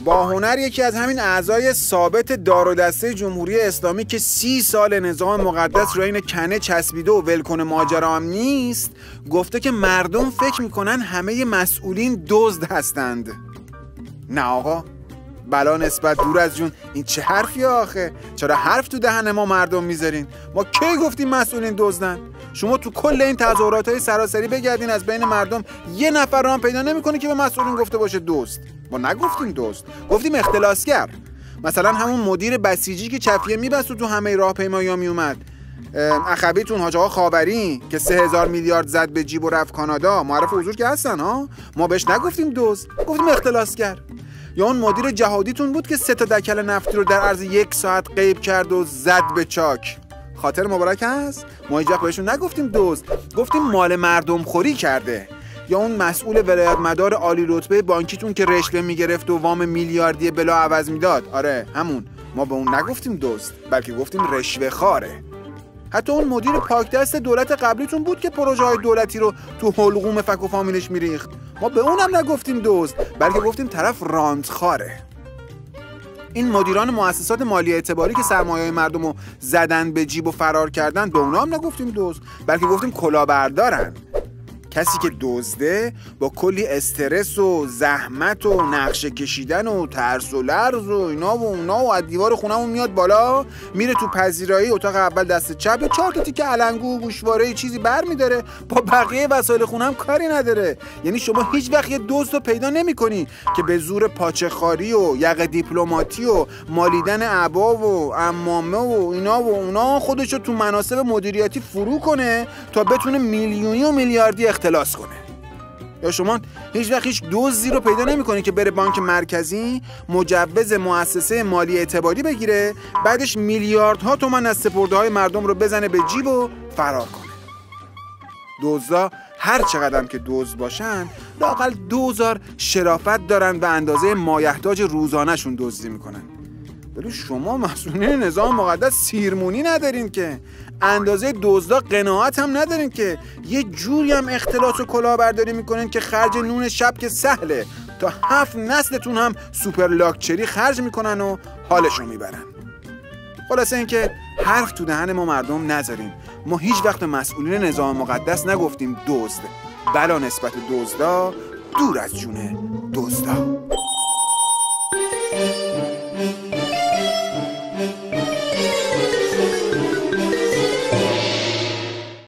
با هنر یکی از همین اعضای ثابت دار و دسته جمهوری اسلامی که 30 سال نظام مقدس رو این کنه چسبیده و ولکن ماجرا هم نیست، گفته که مردم فکر میکنن همه مسئولین دزد هستند. نه آقا، بلا نسبت دور از جون، این چه حرفی آخه؟ چرا حرف تو دهن ما مردم میذارین؟ ما کی گفتیم مسئولین دزدن؟ شما تو کل این تظاهرات‌های سراسری بگردین، از بین مردم یه نفر رو هم پیدا نمی‌کنه که به مسئولین گفته باشه دزد. ما نگفتیم دزد، گفتیم اختلاسگر. مثلا همون مدیر بسیجی که چفیه میبست و تو همه راهپیمایی‌ها میومد، اخویتون حاج آقا خاوری که 3000 میلیارد زد به جیب و رفت کانادا، معرف حضور که هستن ها، ما بهش نگفتیم دزد، گفتیم اختلاسگر. یا اون مدیر جهادیتون بود که 3 تا دکل نفتی رو در عرض 1 ساعت غیب کرد و زد به چاک، خاطر مبارک هست؟ ما هیچ وقت بهشون نگفتیم دزد، گفتیم مال مردم خوری کرده. یا اون مسئول ولایت مدار عالی رتبه بانکیتون که رشوه میگرفت و وام میلیاردی بلا عوض میداد، آره همون، ما به اون نگفتیم دزد، بلکه گفتیم رشوه خواره. حتی اون مدیر پاکدست دولت قبلیتون بود که پروژه های دولتی رو تو حلقوم فک و فامیلش میریخت، ما به اونم نگفتیم دزد، بلکه گفتیم طرف راندخواره. این مدیران مؤسسات مالی اعتباری که سرمایه‌های مردم رو زدن به جیب و فرار کردن، به اونا هم نگفتیم دزد، بلکه گفتیم کلاهبردارن. کسی که دزده با کلی استرس و زحمت و نقشه کشیدن و ترس و لرز و اینا و اونا و از دیوار خونمون میاد بالا، میره تو پذیرایی اتاق اول دست چپ یا 4 تا تیکه علنگو و گوشواره چیزی برمی‌داره، با بقیه وسایل خونم کاری نداره. یعنی شما هیچ وقت یه دزد رو پیدا نمی‌کنی که به زور پاچه‌خواری و یقه دیپلماتی و مالیدن عبا و عمامه و اینا و اونا خودشو تو مناصب مدیریتی فرو کنه تا بتونه میلیونی و میلیاردی اختلاس کنه. یا شما هیچ وقت هیچ دزدی رو پیدا نمی‌کنی که بره بانک مرکزی مجوز مؤسسه مالی اعتباری بگیره، بعدش میلیاردها تومان از سپرده‌های مردم رو بزنه به جیب و فرار کنه. دزدا هر چقدر که دزد باشن، لااقل 2000 شرافت دارن و اندازه مایحتاج روزانه‌شون دزدی میکنن. ولی شما مسئولین نظام مقدس سیرمونی ندارین که، اندازه دزدا قناعت هم ندارین که، یه جوری هم اختلاس و کلاهبرداری میکنین که خرج نون شب که سهله، تا 7 نسلتون هم سوپر لاکچری خرج میکنن و حالشو میبرن. خلاصه اینکه حرف تو دهن ما مردم نذارین. ما هیچ وقت مسئولین نظام مقدس نگفتیم دزد، بلا نسبت دزدا دور از جون دزدا.